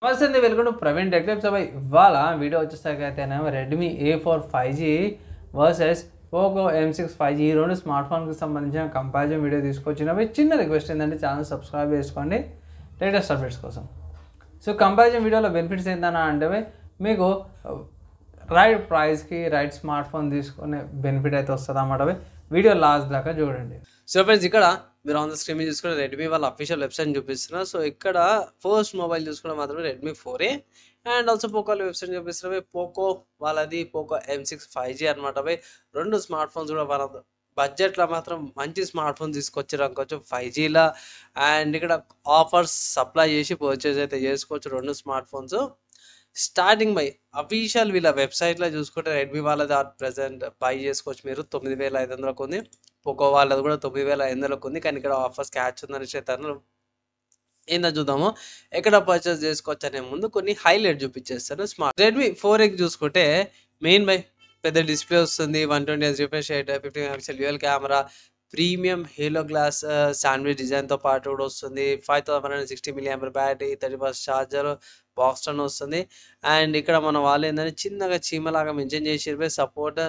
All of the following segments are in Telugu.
నమస్తే అండి, welcome to Praveen tech tips. అబ్బాయి ఇవాళ వీడియో వచ్చేసరికి అయితేనేమో Redmi A4 5G versus Poco M6 5G ఈ రెండు స్మార్ట్ ఫోన్కి సంబంధించిన కంపారిజన్ వీడియో తీసుకొచ్చినవి. చిన్న రిక్వెస్ట్ ఏంటంటే ఛానల్ సబ్స్క్రైబ్ చేసుకోండి లేటెస్ట్ అప్డేట్స్ కోసం. సో కంపారిజన్ వీడియోలో బెనిఫిట్స్ ఏంటన్నా అంటే మీకు రైట్ ప్రైస్కి రైట్ స్మార్ట్ ఫోన్ తీసుకునే బెనిఫిట్ అయితే వస్తుంది అన్నమాట. వీడియో లాస్ట్ దాకా చూడండి. సో ఫ్రెండ్స్, ఇక్కడ మీరు ఆన్ ద స్క్రీన్ మీద చూసుకున్న రెడ్మీ వాళ్ళ అఫీషియల్ వెబ్సైట్ చూపిస్తున్నారు. సో ఇక్కడ ఫస్ట్ మొబైల్ చూసుకున్న మాత్రమే Redmi 4A and also Poco website చూపిస్తున్నవి పోకో వాళ్ళది పోకో M6 5G అనమాట. రెండు స్మార్ట్ ఫోన్స్ కూడా మన బడ్జెట్లో మాత్రం మంచి స్మార్ట్ ఫోన్ తీసుకొచ్చారు అనుకోవచ్చు 5Gలో. అండ్ ఇక్కడ ఆఫర్స్ సప్లై చేసి పర్చేజ్ అయితే చేసుకోవచ్చు రెండు smart phones. Starting by official వీళ్ళ వెబ్సైట్లో చూసుకుంటే రెడ్మీ వాళ్ళది ప్రెసెంట్ బై చేసుకోవచ్చు మీరు 9500కు ఉంది. పోకో వాళ్ళది కూడా 9500కు ఉంది. కానీ ఇక్కడ ఆఫర్స్ క్యాచ్ ఉందని చేతాను. ఏందో చూద్దాము ఎక్కడ పర్చేస్ చేసుకోవచ్చు అనే ముందు కొన్ని హైలైట్ చూపించేస్తాను. స్మార్ట్ రెడ్మీ 4A చూసుకుంటే మెయిన్ బై పెద్ద డిస్ప్లే వస్తుంది, 120Hz refresh rate, 50 megapixel dual camera, premium halo glass sandwich డిజైన్తో పాటు కూడా వస్తుంది. 5160 mAh battery, 30W charger box టన్ వస్తుంది. అండ్ ఇక్కడ మన వాళ్ళు ఏంటంటే చిన్నగా చీమలాగా మెన్షన్ చేసి సపోర్ట్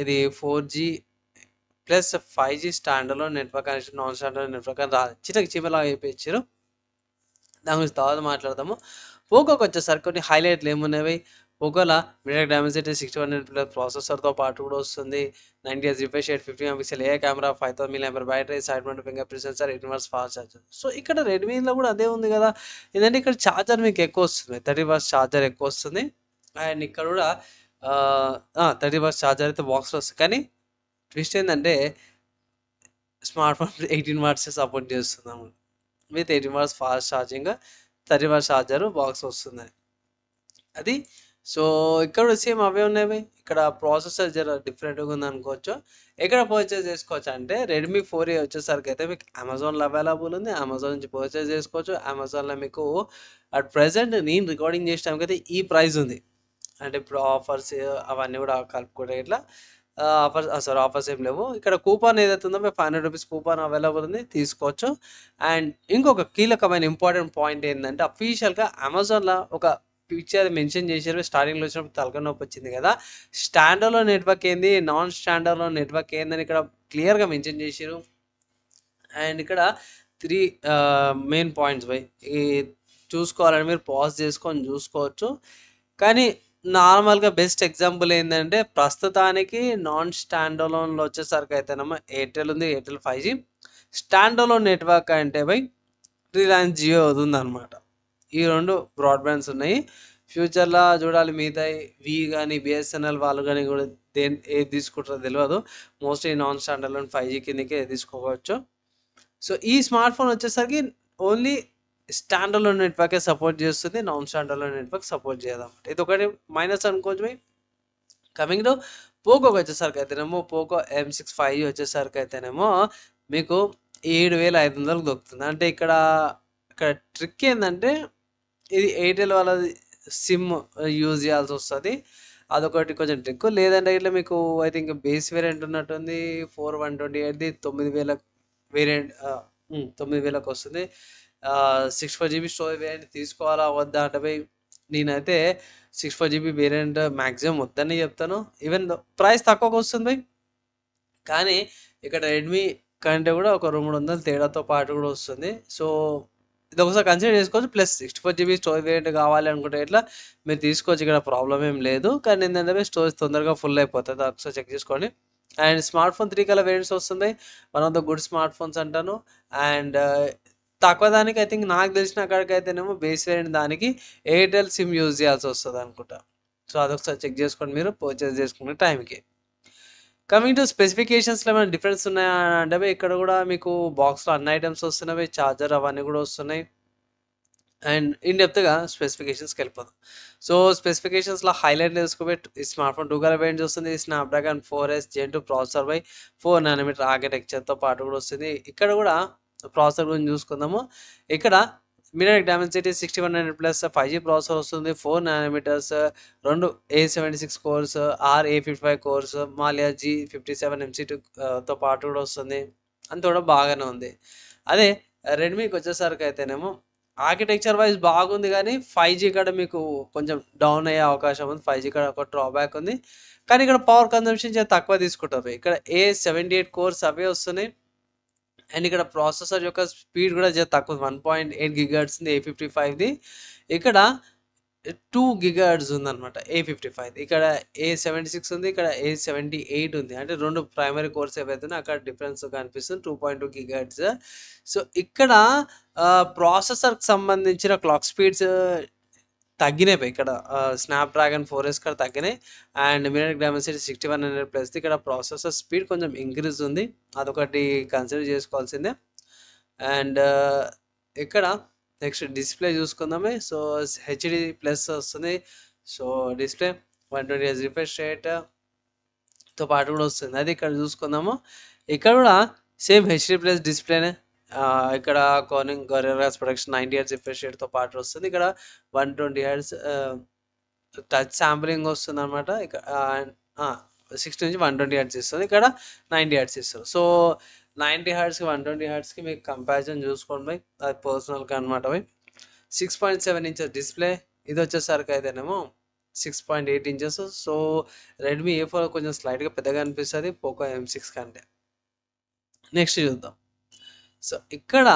ఇది 4G ప్లస్ 5G స్టాండర్డ్లో network connection, non standard network అని చిన్నగా చీమలాగా అయిపోయించారు. దాని గురించి తర్వాత మాట్లాడదాము. పోకోకి వచ్చేసరికి కొన్ని హైలైట్లు ఏమున్నాయి. పోకోలో మీడియా డైమెన్సిటీ 6100 ప్రాసెసర్తో పాటు కూడా వస్తుంది. 90Hz refresh rate, 50 megapixel A camera, 5000 mAh battery, side mount finger print sensor, inverse fast charger. So ఇక్కడ రెడ్మీలో కూడా అదే ఉంది కదా. ఏంటంటే ఇక్కడ ఛార్జర్ మీకు ఎక్కువ వస్తుంది, 30W ఛార్జర్ ఎక్కువ వస్తుంది. అండ్ ఇక్కడ కూడా 30W ఛార్జర్ అయితే బాక్స్లో వస్తుంది. కానీ ట్విస్ట్ ఏంటంటే స్మార్ట్ ఫోన్ 18 వాట్స్ సపోర్ట్ చేస్తున్నాము with 18 watts fast charging, 30W charger box వస్తుంది అది. సో ఇక్కడ కూడా సేమ్ అవే ఉన్నాయి. ఇక్కడ ప్రాసెసర్ జర డిఫరెంట్గా ఉంది అనుకోవచ్చు. ఎక్కడ పర్చేస్ చేసుకోవచ్చు అంటే రెడ్మీ 4A వచ్చేసరికి అయితే మీకు అమెజాన్లో అవైలబుల్ ఉంది. అమెజాన్ నుంచి పర్చేస్ చేసుకోవచ్చు. అమెజాన్లో మీకు అట్ ప్రెజెంట్ నేను రికార్డింగ్ చేసే టైంకి అయితే ఈ ప్రైస్ ఉంది. అంటే ఇప్పుడు ఆఫర్స్ అవన్నీ కూడా కలుపుకుంటే ఇట్లా ఆఫర్స్ ఏం లేవు. ఇక్కడ కూపన్ ఏదైతే ఉందో 500 రూపీస్ కూపన్ అవైలబుల్ ఉంది, తీసుకోవచ్చు. అండ్ ఇంకొక కీలకమైన ఇంపార్టెంట్ పాయింట్ ఏంటంటే అఫీషియల్గా అమెజాన్లో ఒక పిక్చర్ మెన్షన్ చేశారు. స్టార్టింగ్లో వచ్చినప్పుడు తలకాయ నొప్పి వచ్చింది కదా. స్టాండర్డ్లో నెట్వర్క్ ఏంది, నాన్ స్టాండర్డ్లో నెట్వర్క్ ఏందని ఇక్కడ క్లియర్గా మెన్షన్ చేశారు. అండ్ ఇక్కడ 3 మెయిన్ పాయింట్స్ ఈ చూసుకోవాలని మీరు పాజ్ చేసుకొని చూసుకోవచ్చు. కానీ నార్మల్గా బెస్ట్ ఎగ్జాంపుల్ ఏంటంటే ప్రస్తుతానికి నాన్ స్టాండర్లోన్లో వచ్చేసరికి అయితేనేమో ఎయిర్టెల్ ఉంది, ఎయిర్టెల్ 5G. స్టాండర్లోన్ నెట్వర్క్ అంటే రిలయన్స్ జియో ఉందన్నమాట. ఈ రెండు బ్రాడ్బ్యాండ్స్ ఉన్నాయి. ఫ్యూచర్లో చూడాలి మిగతా వి కానీ బిఎస్ఎన్ఎల్ వాళ్ళు కానీ కూడా ఏది తీసుకుంటారో తెలియదు. మోస్ట్లీ నాన్ స్టాండర్లోన్ 5G కిందకే తీసుకోవచ్చు. సో ఈ స్మార్ట్ ఫోన్ వచ్చేసరికి ఓన్లీ స్టాండర్లోన్ నెట్వర్కే సపోర్ట్ చేస్తుంది, నాన్ స్టాండర్లోన్ నెట్వర్క్ సపోర్ట్ చేయదు. ఇది ఒకటి మైనస్ అనుకోవచ్చు. కమింగ్ టు పోకోకి వచ్చేసరికి అయితేనేమో పోకో M6 5G వచ్చేసరికి అయితేనేమో మీకు 7500కు దొరుకుతుంది. అంటే ఇక్కడ ట్రిక్ ఏంటంటే ఇది ఎయిర్టెల్ వాళ్ళది సిమ్ యూజ్ చేయాల్సి వస్తుంది, అదొకటి కొంచెం ట్రిక్. లేదంటే ఇట్లా మీకు ఐ థింక్ బేస్ వేరియంట్ ఉన్నట్టుంది 4128ది 9000 వేరియంట్ 9000కు వస్తుంది. 64GB స్టోరేజ్ వేరియంట్ తీసుకోవాలా వద్దా అంటే నేనైతే 64GB వేరియంట్ మ్యాక్సిమం వద్దని చెప్తాను. ఈవెన్ ప్రైస్ తక్కువకి వస్తుంది. కానీ ఇక్కడ రెడ్మీ కంటే కూడా ఒక 200 తేడాతో పాటు కూడా వస్తుంది. సో ఇది ఒకసారి కన్సిడర్ చేసుకోవచ్చు. ప్లస్ 64GB స్టోరేజ్ వేరియంట్ కావాలి అనుకుంటే ఇట్లా మీరు తీసుకోవచ్చు, ఇక్కడ ప్రాబ్లం ఏం లేదు. కానీ ఏంటంటే స్టోరేజ్ తొందరగా ఫుల్ అయిపోతుంది, ఒకసారి చెక్ చేసుకోండి. And smart phone 3 colour variants వస్తుంది. One of the good smart phones అంటాను. అండ్ తక్కువ దానికి ఐ థింక్ నాకు తెలిసిన అక్కడికి అయితేనేమో బేస్ వేరియంట్ దానికి ఎయిర్టెల్ సిమ్ యూజ్ చేయాల్సి వస్తుంది అనుకుంటా. సో అదొకసారి చెక్ చేసుకోండి మీరు పర్చేస్ చేసుకునే టైంకి. కమింగ్ టు స్పెసిఫికేషన్స్లో ఏమైనా డిఫరెన్స్ ఉన్నాయా అంటే ఇక్కడ కూడా మీకు బాక్స్లో అన్ని ఐటమ్స్ వస్తున్నాయి, ఛార్జర్ అవన్నీ కూడా వస్తున్నాయి. అండ్ ఇన్ డెప్త్గా స్పెసిఫికేషన్స్కి వెళ్ళిపోతాం. సో స్పెసిఫికేషన్స్లో హైలైట్ చేసుకోబెట్టి ఈ స్మార్ట్ ఫోన్ 2 కలర్ వేరియంట్ వస్తుంది. Snapdragon 4S Gen 2 processor 4nm ఆర్కిటెక్చర్తో పాటు కూడా వస్తుంది. ఇక్కడ కూడా ప్రాసెసర్ గురించి చూసుకుందాము. ఇక్కడ మీడియా డైమెన్సిటీ 6100+ 5G ప్రాసెసర్ వస్తుంది. 4nm, రెండు A76 course, A55 course, Malia G57 MC2తో పాటు కూడా వస్తుంది. అంత కూడా బాగానే ఉంది. అదే రెడ్మీకి వచ్చేసరికి అయితేనేమో ఆర్కిటెక్చర్ వైజ్ బాగుంది కానీ 5G ఇక్కడ మీకు కొంచెం డౌన్ అయ్యే అవకాశం ఉంది. 5G ఇక్కడ ఒక డ్రాబ్యాక్ ఉంది. కానీ ఇక్కడ పవర్ కన్జంప్షన్ చాలా తక్కువ తీసుకుంటుంది. ఇక్కడ A78 కోర్స్ అవే వస్తున్నాయి. అండ్ ఇక్కడ ప్రాసెసర్ యొక్క స్పీడ్ కూడా చాలా తక్కువ, 1.8 గిగాహెర్ట్జ్ ఉంది A55ది. ఇక్కడ 2 గిగాహెర్ట్జ్ ఉందన్నమాట A55. ఇక్కడ A76 ఉంది, ఇక్కడ A78 ఉంది. అంటే 2 ప్రైమరీ కోర్స్ ఏవైతే ఉన్నాయో అక్కడ డిఫరెన్స్ కనిపిస్తుంది, 2.2 గిగాహెర్ట్జ్. సో ఇక్కడ ప్రాసెసర్కి సంబంధించిన క్లాక్ స్పీడ్స్ తగ్గినాయి. ఇక్కడ స్నాప్డ్రాగన్ 4S కూడా తగ్గినాయి. And minute Dimensity 6100+. ఇక్కడ ప్రాసెసర్ స్పీడ్ కొంచెం ఇంక్రీజ్ ఉంది, అదొకటి కన్సిడర్ చేసుకోవాల్సిందే. అండ్ ఇక్కడ నెక్స్ట్ డిస్ప్లే చూసుకుందామే. సో HD+ వస్తుంది. సో డిస్ప్లే 120Hz రిఫ్రెష్ రేట్తో పాటు కూడా వస్తుంది. అది ఇక్కడ చూసుకుందాము. ఇక్కడ కూడా సేమ్ HD+ డిస్ప్లేనే. ఇక్కడ Corning Gorilla production 90Hz refresh రేట్తో పాటు వస్తుంది. ఇక్కడ 120Hz టచ్ శాంప్లింగ్ వస్తుంది అనమాట. ఇక్కడ 60 నుంచి 120Hz ఇస్తుంది, ఇక్కడ 90Hz ఇస్తుంది. సో 90Hzకి 120Hzకి మీకు కంపారిజన్ చూసుకోండి బై, అది పర్సనల్గా అనమాట బై. 6.7 inches display. ఇది వచ్చేసరికి అయితేనేమో 6.8 ఇంచెస్. సో రెడ్మీ A4 కొంచెం స్లైట్గా పెద్దగా అనిపిస్తుంది పోకో M6 కంటే. నెక్స్ట్ చూద్దాం. సో ఇక్కడ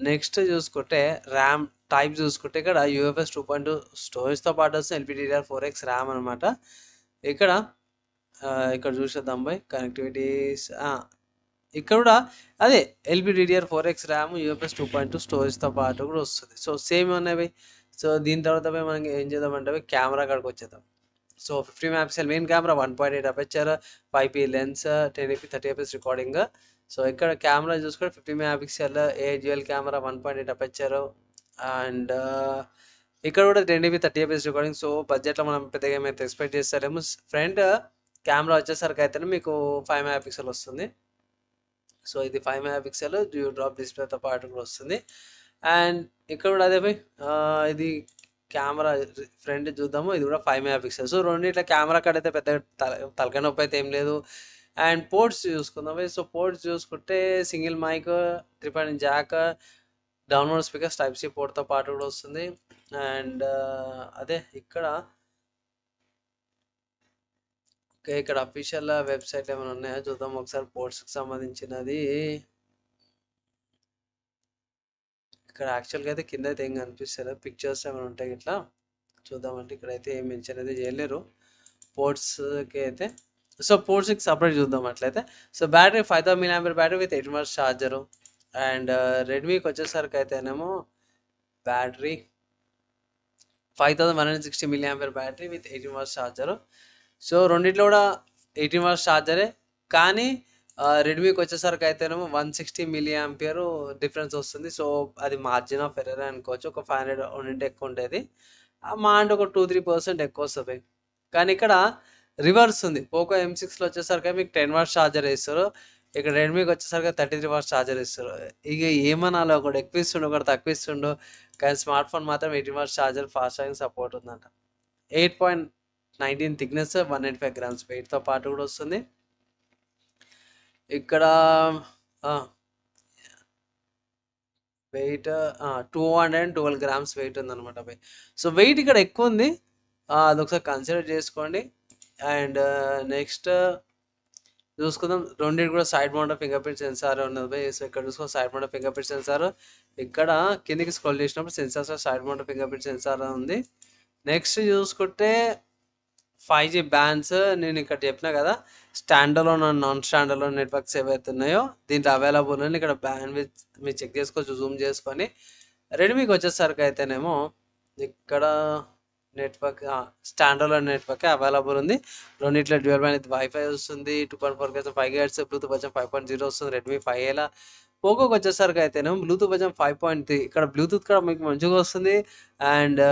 నెక్స్ట్ చూసుకుంటే ర్యామ్ టైప్ చూసుకుంటే ఇక్కడ UFS 2.2 స్టోరేజ్తో పాటు వస్తుంది, LPDDR4X ర్యామ్ అనమాట. ఇక్కడ ఇక్కడ చూసేద్దాం బై కనెక్టివిటీస్. ఇక్కడ కూడా అదే LPDDR4X ర్యామ్, UFS 2.2 స్టోరేజ్తో పాటు కూడా వస్తుంది. సో సేమ్ ఉన్నాయి బై. సో దీని తర్వాత మనం ఏం చేద్దామంటే కెమెరా కాడికి వచ్చేద్దాం. So 50 megapixel main camera, 1.8 aperture, 5P lens, 1080p 30fps recording. So ఇక్కడ కెమెరా చూసుకుంటే 50 megapixel AIGL camera, 1.8 aperture. And ఇక్కడ కూడా 1080p 30fps రికార్డింగ్. సో బడ్జెట్లో మనం పెద్దగా ఏమైతే ఎక్స్పెక్ట్ చేస్తారేమో. ఫ్రంట్ కెమెరా వచ్చేసరికి అయితే మీకు 5 మెగాపిక్సెల్ వస్తుంది. సో ఇది 5 మెగాపిక్సెల్ డ్యూ డ్రాప్ డిస్ప్లేతో పాటు కూడా వస్తుంది. అండ్ ఇక్కడ కూడా అదే ఇది కెమెరా ఫ్రంట్ చూద్దాము. ఇది కూడా 5 మెగాపిక్సెల్. సో రెండిట్ల కెమెరా కాడ అయితే పెద్ద తలకాయ నొప్పి అయితే ఏం లేదు. అండ్ పోర్ట్స్ చూసుకుందాం. సో పోర్ట్స్ చూసుకుంటే single mic, 3.0 jack, download speakers Type-C పోర్ట్తో పాటు కూడా వస్తుంది. అండ్ అదే ఇక్కడ ఇక్కడ అఫీషియల్ వెబ్సైట్ ఏమైనా ఉన్నాయో చూద్దాం ఒకసారి. పోర్ట్స్కి సంబంధించినది ఇక్కడ యాక్చువల్గా అయితే కింద అయితే ఏం కనిపిస్తుంది, పిక్చర్స్ ఏమైనా ఉంటాయి ఇట్లా చూద్దామంటే. ఇక్కడైతే ఏం మెన్షన్ అయితే చేయలేరు పోర్ట్స్కి అయితే. సో పోర్ట్స్కి సపరేట్ చూద్దాం అట్లయితే. So battery 5000 mAh battery with 18 watts charger. And రెడ్మీకి వచ్చేసరికి అయితేనేమో battery 5160 mAh battery with 18 watts charger. So రెండిట్లో కూడా 18 watts ఛార్జరే, కానీ రెడ్మీకి వచ్చేసరికి అయితేనేమో 160 mAh డిఫరెన్స్ వస్తుంది. సో అది మార్జిన్ ఆఫ్ ఎర్రర్ అనుకోవచ్చు. ఒక 500 ఉండింటే ఎక్కువ ఉండేది, మా అంటే ఒక 2-3% ఎక్కువ వస్తుంది. కానీ ఇక్కడ రివర్స్ ఉంది. పోకో M6లో వచ్చేసరికి మీకు 10 watts ఛార్జర్ ఇస్తారు, ఇక్కడ రెడ్మీకి వచ్చేసరికి 33 watts ఛార్జర్ ఇస్తారు. ఇక ఏమనాలో, ఒకటి ఎక్కువ ఇస్తుండు ఒకటి తక్కువ ఇస్తుండు. కానీ స్మార్ట్ ఫోన్ మాత్రం 18 watts charger fast charging support ఉందంట. 8.19 థిక్నెస్, 185 grams వెయిట్తో పాటు కూడా వస్తుంది. ఇక్కడ వెయిట్ 212 grams వెయిట్ ఉందన్నమాట బై. సో వెయిట్ ఇక్కడ ఎక్కువ ఉంది, అదొకసారి కన్సిడర్ చేసుకోండి. అండ్ నెక్స్ట్ చూసుకుందాం. రెండింటి కూడా side mount finger print censor ఉన్నది బై. సో ఇక్కడ చూసుకో side mount finger print censor. ఇక్కడ కిందికి స్క్రోల్ చేసినప్పుడు sensors side mount finger print censor ఉంది. నెక్స్ట్ చూసుకుంటే 5G బ్యాండ్స్. నేను ఇక్కడ చెప్పినా కదా, స్టాండర్లోన్ అండ్ నాన్ స్టాండర్లోన్ నెట్వర్క్స్ ఏవైతే ఉన్నాయో దీంట్లో అవైలబుల్ ఉన్నాయి. ఇక్కడ బ్యాండ్ విత్ మీరు చెక్ చేసుకోవచ్చు, జూమ్ చేసుకొని. రెడ్మీకి వచ్చేసరికి అయితేనేమో ఇక్కడ నెట్వర్క్ స్టాండర్లోన్ నెట్వర్క్ అవైలబుల్ ఉంది. రెండిట్లో డ్యూయల్ బ్యాండ్ విత్ వైఫై వస్తుంది. 2.4 5GHz బ్లూటూత్ వర్షన్ 5.0 వస్తుంది రెడ్మీ 5A. పోకోకి వచ్చేసరికి అయితేనేమో బ్లూటూత్ వర్షన్ 5.3. ఇక్కడ బ్లూటూత్ కూడా మీకు మంచిగా వస్తుంది. And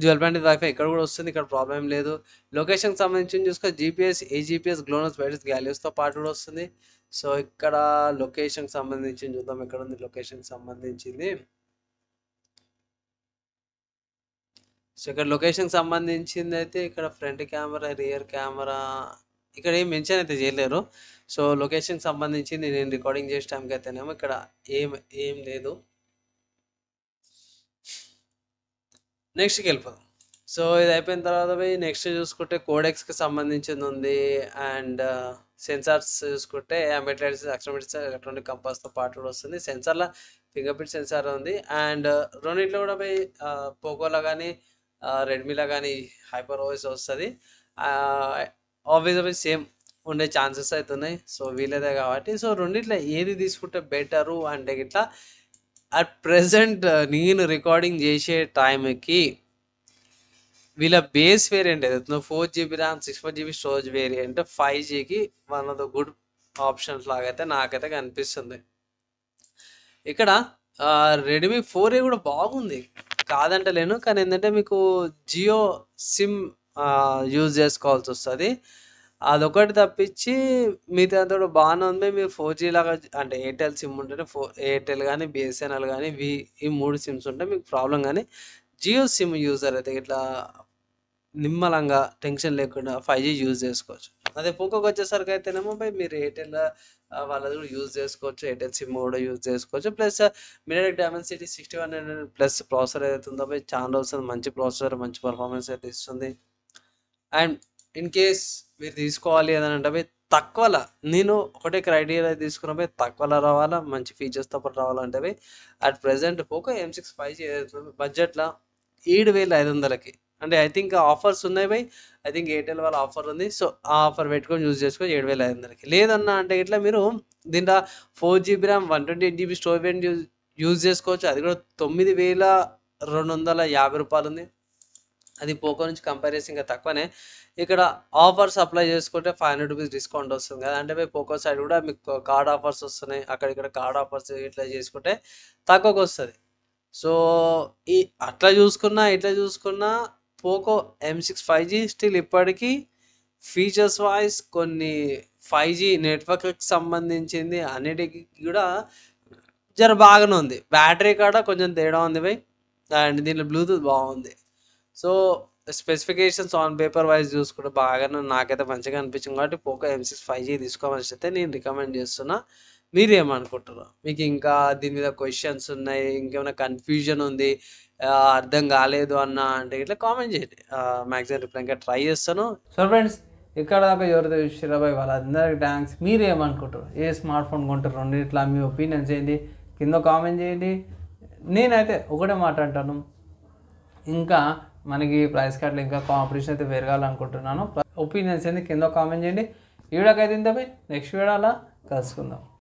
dual band with wifi ఇక్కడ కూడా వస్తుంది, ఇక్కడ ప్రాబ్లం లేదు. లొకేషన్కి సంబంధించి చూసుకో GPS, AGPS, గ్లోనస్, వైరస్, గ్యాలియస్తో పాటు కూడా వస్తుంది. సో ఇక్కడ లొకేషన్కి సంబంధించి చూద్దాం, ఎక్కడ ఉంది లొకేషన్కి సంబంధించింది. సో ఇక్కడ లొకేషన్కి సంబంధించింది అయితే ఇక్కడ ఫ్రంట్ కెమెరా, రియర్ కెమెరా ఇక్కడ ఏం మెన్షన్ అయితే చేయలేరు. సో లొకేషన్కి సంబంధించింది నేను రికార్డింగ్ చేసే టైంకి అయితేనేమో ఇక్కడ ఏం లేదు. నెక్స్ట్కి వెళ్ళిపోదాం. సో ఇది అయిపోయిన తర్వాత పోయి నెక్స్ట్ చూసుకుంటే కోడెక్స్కి సంబంధించింది ఉంది. అండ్ సెన్సార్స్ చూసుకుంటే అంబిట్లైట్స్, యాక్సిలరోమీటర్స్, ఎలక్ట్రానిక్ కంపాస్తో పాటు కూడా వస్తుంది. సెన్సార్లో ఫింగర్ ప్రింట్ సెన్సార్ ఉంది. అండ్ రెండింటిలో కూడా పోయి పోకోలో కానీ రెడ్మీలో కానీ హైపర్ ఓఎస్ వస్తుంది. ఆబ్వియస్గా సేమ్ ఉండే ఛాన్సెస్ అవుతున్నాయి. సో వీళ్ళదే కాబట్టి సో రెండిట్లో ఏది తీసుకుంటే బెటరు అంటే ఇట్లా అట్ ప్రెజెంట్ నేను రికార్డింగ్ చేసే టైంకి వీళ్ళ బేస్ వేరియంట్ ఏదైతుందో 4GB RAM 64GB storage variant 5Gకి one of the good options లాగైతే నాకైతే కనిపిస్తుంది. ఇక్కడ రెడ్మీ 4A కూడా బాగుంది కాదంటలేను, కానీ ఏంటంటే మీకు జియో సిమ్ యూజ్ చేసుకోవాల్సి వస్తుంది. అదొకటి తప్పించి మిగతా కూడా బాగానే ఉంది. మీరు 4G లాగా అంటే ఎయిర్టెల్ సిమ్ ఉంటేనే ఎయిర్టెల్ కానీ బిఎస్ఎన్ఎల్ కానీ ఈ 3 సిమ్స్ ఉంటే మీకు ప్రాబ్లం. కానీ జియో సిమ్ యూజర్ అయితే ఇట్లా నిమ్మలంగా టెన్షన్ లేకుండా 5G యూజ్ చేసుకోవచ్చు. అదే పోకోకి వచ్చేసరికి అయితేనేమో మీరు ఎయిర్టెల్ వాళ్ళది కూడా యూజ్ చేసుకోవచ్చు, ఎయిర్టెల్ సిమ్ కూడా యూజ్ చేసుకోవచ్చు. Plus MediaTek Dimensity 6100 plus processor ఏదైతే ఉందో చాలా వస్తుంది. మంచి ప్రాసెసర్, మంచి పర్ఫార్మెన్స్ అయితే ఇస్తుంది. అండ్ ఇన్ కేస్ మీరు తీసుకోవాలి అని అంటే తక్కువలో, నేను ఒకటే క్రైటీరియా తీసుకున్నప్పుడు తక్కువలో రావాలా, మంచి ఫీచర్స్తో పాటు రావాలంటే at present Poco M6 5G బడ్జెట్లో 7500కి అంటే ఐ థింక్ ఆఫర్స్ ఉన్నాయి బై. ఐ థింక్ ఎయిర్టెల్ వాళ్ళ ఆఫర్ ఉంది. సో ఆ ఆఫర్ పెట్టుకొని యూజ్ చేసుకోవచ్చు 7500కి. లేదన్నా అంటే ఇట్లా మీరు దీంట్లో 4GB RAM 128GB storage variant use చేసుకోవచ్చు. అది కూడా 9250 రూపాయలు ఉంది. అది పోకో నుంచి కంపారిజన్ ఇంకా తక్కువనే. ఇక్కడ ఆఫర్స్ అప్లై చేసుకుంటే 500 రూపీస్ డిస్కౌంట్ వస్తుంది కదా. అంటే పోకో సైడ్ కూడా మీకు కార్డ్ ఆఫర్స్ వస్తున్నాయి. ఇక్కడ కార్డ్ ఆఫర్స్ ఇట్లా చేసుకుంటే తక్కువకి వస్తుంది. సో అట్లా చూసుకున్నా ఇట్లా చూసుకున్నా పోకో M6 5G స్టిల్ ఇప్పటికీ ఫీచర్స్ వైజ్ కొన్ని 5G నెట్వర్క్కి సంబంధించింది అన్నిటికీ కూడా జర బాగానే ఉంది. బ్యాటరీ కాడ కొంచెం తేడా ఉంది బై. అండ్ దీంట్లో బ్లూటూత్ బాగుంది. So specifications on paper wise చూసుకుంటే బాగానే నాకైతే మంచిగా అనిపించింది. కాబట్టి పోకో M6 5G తీసుకోమని అయితే నేను రికమెండ్ చేస్తున్నా. మీరు ఏమనుకుంటారు? మీకు ఇంకా దీని మీద క్వశ్చన్స్ ఉన్నాయి, ఇంకేమైనా కన్ఫ్యూజన్ ఉంది, అర్థం కాలేదు అన్న అంటే ఇట్లా కామెంట్ చేయండి. మ్యాక్సిమం రిప్లై ఇంకా ట్రై చేస్తాను. సో ఫ్రెండ్స్, ఇక్కడ దాకా ఎవరితో చూసారో బాయ్ వాళ్ళందరికీ థ్యాంక్స్. మీరు ఏమనుకుంటారు? ఏ స్మార్ట్ ఫోన్ కొంటారు? రెండిట్లా మీ ఒపీనియన్స్ ఏంటి కింద కామెంట్ చేయండి. నేనైతే ఒకటే మాట అంటాను, ఇంకా మనకి ప్రైస్ కార్డులు ఇంకా కాంపిటీషన్ అయితే పెరగాలనుకుంటున్నాను. ఒపీనియన్స్ ఏంటి కింద కామెంట్ చేయండి. ఈ వీడియోకి అయితే ఇంత, నెక్స్ట్ వీడియోలో కలుసుకుందాం.